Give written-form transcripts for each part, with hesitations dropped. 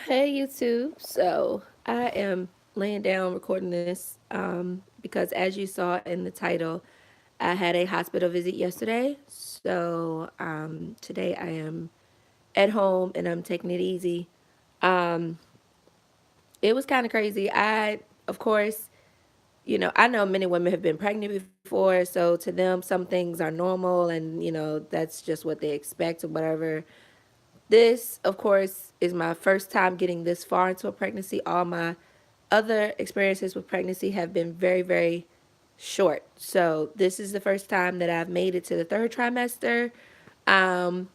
Hey YouTube. So I am laying down recording this because as you saw in the title, I had a hospital visit yesterday. So today I am at home and I'm taking it easy. Um, it was kind of crazy. Of course, I know many women have been pregnant before, so to them some things are normal and that's just what they expect or whatever. This, of course, is my first time getting this far into a pregnancy. All my other experiences with pregnancy have been very, very short. So this is the first time that I've made it to the third trimester, and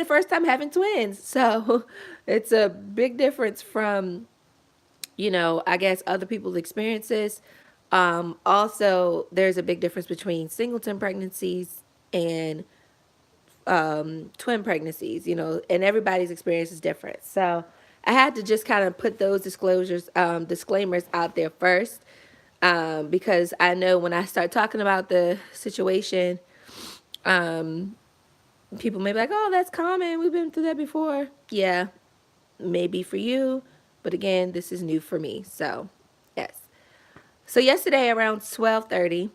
first time having twins. So it's a big difference from, I guess other people's experiences. Also, there's a big difference between singleton pregnancies and twin pregnancies, and everybody's experience is different. So I had to just kind of put those disclaimers out there first, because I know when I start talking about the situation, um, people may be like, oh, that's common. We've been through that before. Yeah, maybe for you. But again, this is new for me. So, yes. So yesterday around 12:30,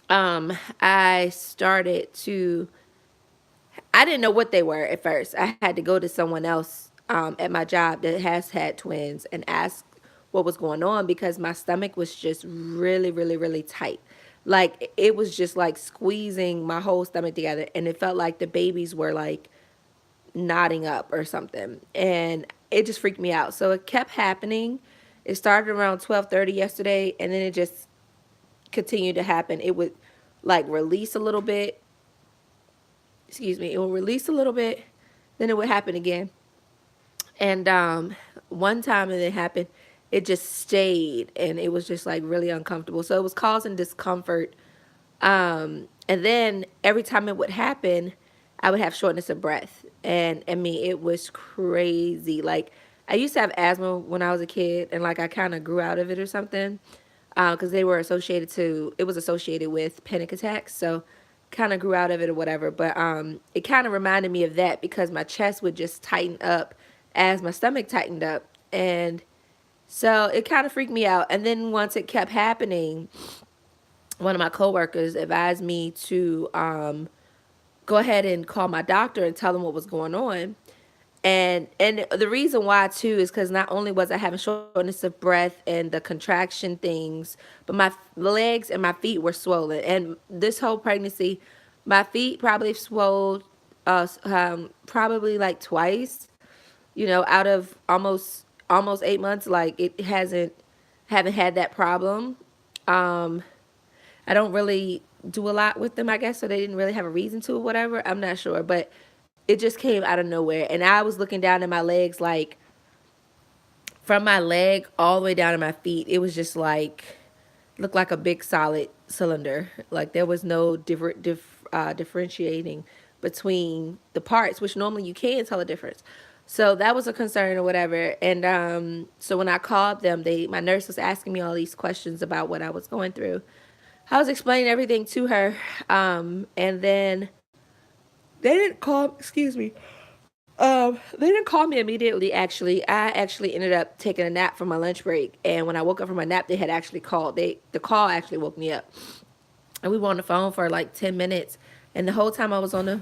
I started to I didn't know what they were at first. I had to go to someone else at my job that has had twins and ask what was going on because my stomach was just really, really, really tight. Like it was just like squeezing my whole stomach together, and it felt like the babies were like knotting up or something, and it just freaked me out. So it kept happening. It started around 12:30 yesterday, and then it just continued to happen. It would like release a little bit, excuse me, it will release a little bit, then it would happen again. And one time it happened, it just stayed and it was just like really uncomfortable. So it was causing discomfort. And then every time it would happen, I would have shortness of breath. And I mean, it was crazy. Like, I used to have asthma when I was a kid, and like I kind of grew out of it or something, because it was associated with panic attacks. So kind of grew out of it or whatever. But it kind of reminded me of that because my chest would just tighten up as my stomach tightened up. And so it kind of freaked me out. And then once it kept happening, one of my coworkers advised me to go ahead and call my doctor and tell them what was going on. And the reason why too is because not only was I having shortness of breath and the contraction things, but my legs and my feet were swollen. And this whole pregnancy, my feet probably swelled, probably like twice. Out of almost 8 months, like it haven't had that problem. Um, I don't really do a lot with them, I guess, so they didn't really have a reason to or whatever. I'm not sure, but it just came out of nowhere. And I was looking down at my legs, like from my leg all the way down to my feet. It was just like, looked like a big solid cylinder. Like there was no differentiating between the parts, which normally you can tell a difference. So that was a concern or whatever. And so when I called them, my nurse was asking me all these questions about what I was going through. I was explaining everything to her, and then they didn't call. Excuse me. They didn't call me immediately. Actually, I actually ended up taking a nap for my lunch break, and when I woke up from my nap, they had actually called. The call actually woke me up, and we were on the phone for like 10 minutes. And the whole time I was on the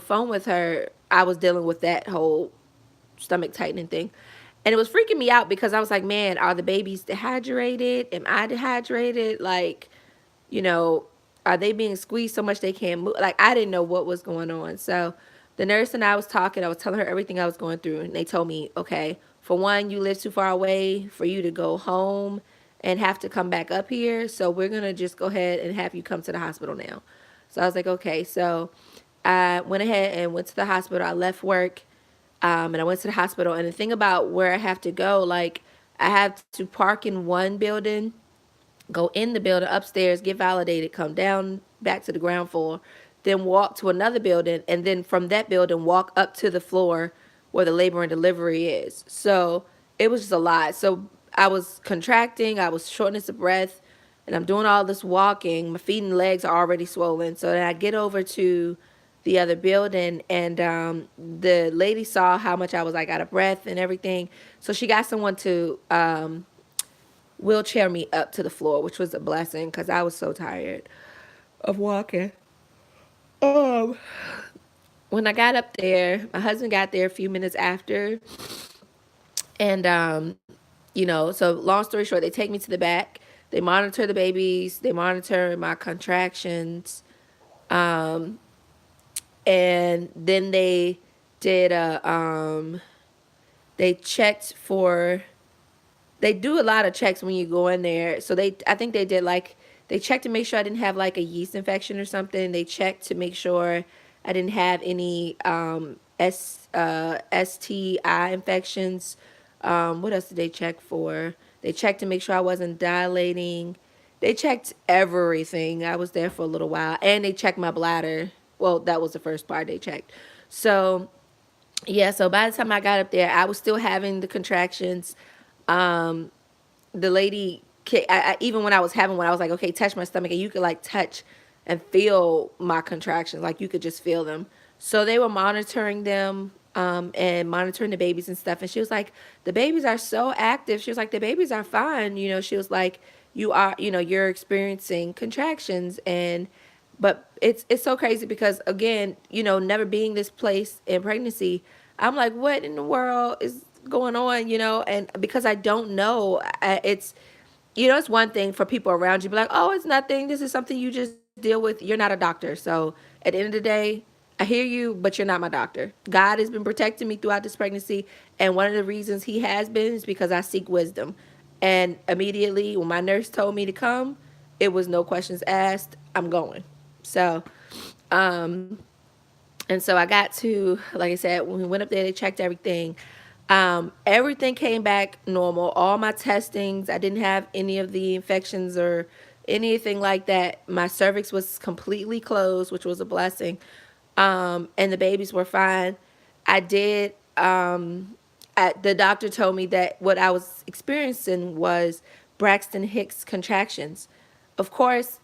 phone with her, I was dealing with that whole stomach tightening thing. And it was freaking me out because I was like, man, are the babies dehydrated? Am I dehydrated? Like, you know, are they being squeezed so much they can't move? Like, I didn't know what was going on. So the nurse and I was talking. I was telling her everything I was going through. And they told me, okay, for one, you live too far away for you to go home and have to come back up here. So we're going to just go ahead and have you come to the hospital now. So I was like, okay. So I went ahead and went to the hospital. I left work, and I went to the hospital. And the thing about where I have to go, like, I have to park in one building, go in the building upstairs, get validated, come down back to the ground floor, then walk to another building, and then from that building walk up to the floor where the labor and delivery is. So it was just a lot. So I was contracting, I was shortness of breath, and I'm doing all this walking. My feet and legs are already swollen. So then I get over to the other building, and the lady saw how much I was like out of breath and everything, so she got someone to wheelchair me up to the floor, which was a blessing because I was so tired of walking. Um, when I got up there, my husband got there a few minutes after, and so long story short, they take me to the back. They monitor the babies. They monitor my contractions, and then did a they checked for they do a lot of checks when you go in there. So I think they did like they checked to make sure I didn't have like a yeast infection or something. They checked to make sure I didn't have any STI infections. What else did they check for? They checked to make sure I wasn't dilating. They checked everything. I was there for a little while, and they checked my bladder. Well, that was the first part they checked. So yeah, so by the time I got up there, I was still having the contractions. The lady, even when I was having one, I was like, okay, touch my stomach, and you could like touch and feel my contractions, like you could just feel them. So they were monitoring them, and monitoring the babies and stuff. And she was like, the babies are so active. She was like, the babies are fine. She was like, you're experiencing contractions, and but it's so crazy because again, never being this place in pregnancy, I'm like, what in the world is going on? And because I don't know, it's one thing for people around you to be like, oh, it's nothing. This is something you just deal with. You're not a doctor. So at the end of the day, I hear you, but you're not my doctor. God has been protecting me throughout this pregnancy. And one of the reasons he has been is because I seek wisdom. And immediately when my nurse told me to come, it was no questions asked. I'm going. So, and so I got to, like I said, when we went up there, they checked everything. Everything came back normal. All my testings, I didn't have any of the infections or anything like that. My cervix was completely closed, which was a blessing. And the babies were fine. I did, the doctor told me that what I was experiencing was Braxton Hicks contractions. Of course,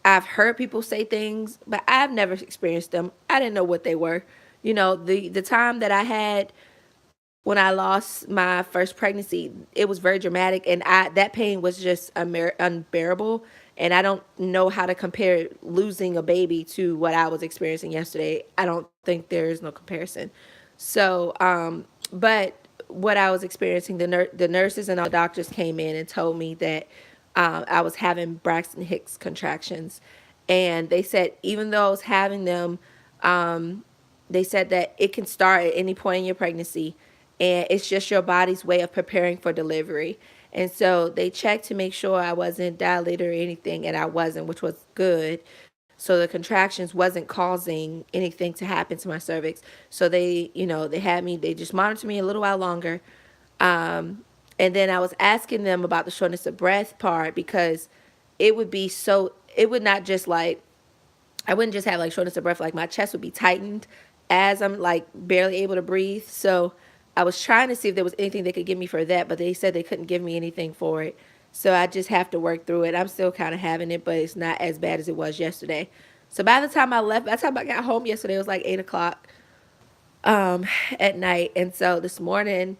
I've heard people say things, but I've never experienced them. I didn't know what they were. The time that I had when I lost my first pregnancy, it was very dramatic, and that pain was just unbearable. And I don't know how to compare losing a baby to what I was experiencing yesterday. I don't think there is no comparison. So, but what I was experiencing, the nurses and all the doctors came in and told me that I was having Braxton Hicks contractions, and they said even though I was having them, they said that it can start at any point in your pregnancy, and it's just your body's way of preparing for delivery. And so they checked to make sure I wasn't dilated or anything, and I wasn't, which was good. So the contractions wasn't causing anything to happen to my cervix. So they just monitored me a little while longer. And then I was asking them about the shortness of breath part because it would not just like, I wouldn't just have like shortness of breath, like my chest would be tightened as I'm like barely able to breathe. So I was trying to see if there was anything they could give me for that, but they said they couldn't give me anything for it. So I just have to work through it. I'm still kind of having it, but it's not as bad as it was yesterday. So by the time by the time I got home yesterday, it was like 8 o'clock at night. And so this morning,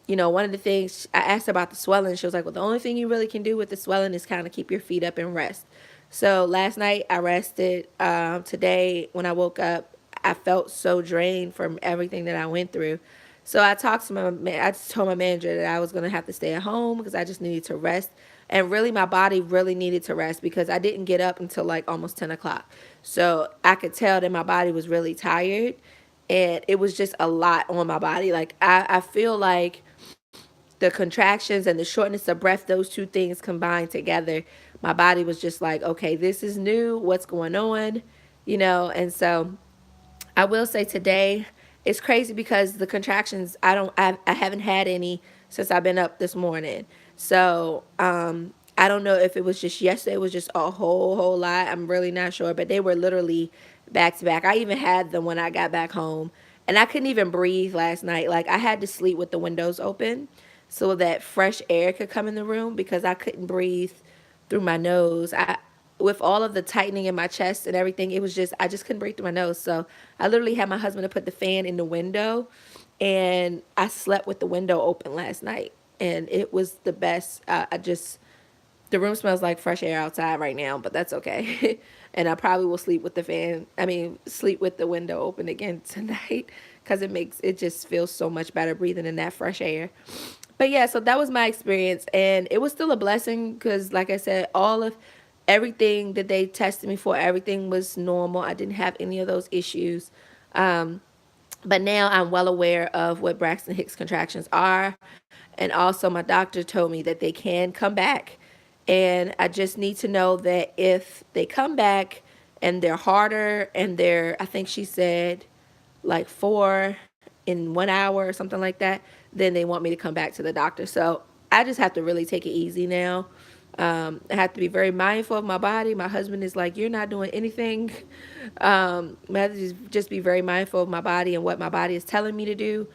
one of the things I asked her about the swelling, she was like, well, the only thing you really can do with the swelling is kind of keep your feet up and rest. So last night I rested. Today when I woke up, I felt so drained from everything that I went through. So I just told my manager that I was going to have to stay at home because I just needed to rest. And really, my body really needed to rest because I didn't get up until like almost 10 o'clock. So I could tell that my body was really tired, and it was just a lot on my body. Like I feel like the contractions and the shortness of breath, those two things combined together, my body was just like, okay, this is new. What's going on? And so I will say today, it's crazy because the contractions, I haven't had any since I've been up this morning. So, I don't know if it was just yesterday, it was just a whole lot. I'm really not sure, but they were literally back to back. I even had them when I got back home, and I couldn't even breathe last night. Like I had to sleep with the windows open so that fresh air could come in the room because I couldn't breathe through my nose. with all of the tightening in my chest and everything, it was just, I just couldn't breathe through my nose. So I literally had my husband to put the fan in the window, and I slept with the window open last night. And it was the best. The room smells like fresh air outside right now, but that's okay. And I probably will sleep with the fan, sleep with the window open again tonight, because it just feels so much better breathing in that fresh air. But yeah, so that was my experience, and it was still a blessing because, like I said, all of everything that they tested me for, everything was normal. I didn't have any of those issues. Um, but now I'm well aware of what Braxton Hicks contractions are. And also, my doctor told me that they can come back. And I just need to know that if they come back and they're harder and I think she said like 4 in 1 hour or something like that, then they want me to come back to the doctor. So I just have to really take it easy now. I have to be very mindful of my body. My husband is like, "You're not doing anything." I have to just be very mindful of my body and what my body is telling me to do.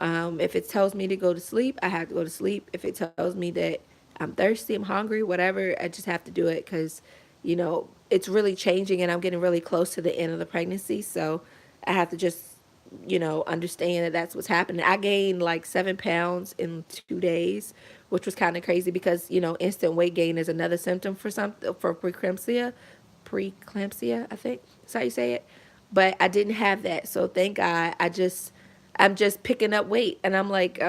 If it tells me to go to sleep, I have to go to sleep. If it tells me that I'm thirsty, I'm hungry, whatever, I just have to do it because, it's really changing and I'm getting really close to the end of the pregnancy. So I have to just, understand that that's what's happening. I gained like 7 pounds in 2 days, which was kind of crazy because, instant weight gain is another symptom for preeclampsia, I think that's how you say it. But I didn't have that. So thank God. I'm just picking up weight, and I'm like,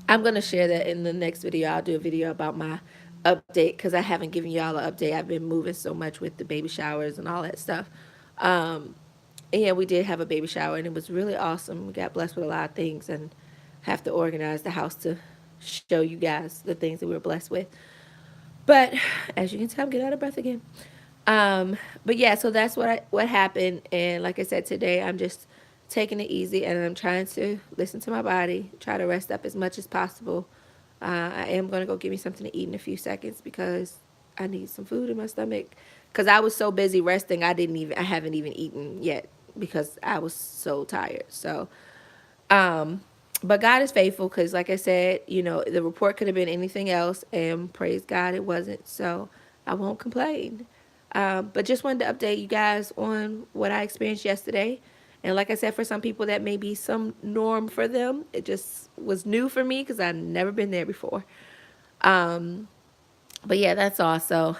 I'm gonna share that in the next video. I'll do a video about my update because I haven't given y'all an update. I've been moving so much with the baby showers and all that stuff. And yeah, we did have a baby shower, and it was really awesome. We got blessed with a lot of things, and have to organize the house to show you guys the things that we were blessed with. But as you can tell, I'm getting out of breath again. But yeah, so that's what happened. And like I said, today I'm just taking it easy, and I'm trying to listen to my body, try to rest up as much as possible. I am gonna go get me something to eat in a few seconds because I need some food in my stomach. Cause I was so busy resting, I haven't even eaten yet because I was so tired. So, but God is faithful because, like I said, the report could have been anything else, and praise God it wasn't. So I won't complain. But just wanted to update you guys on what I experienced yesterday. And like I said, for some people that may be some norm for them. It just was new for me because I've never been there before. But yeah, that's all. So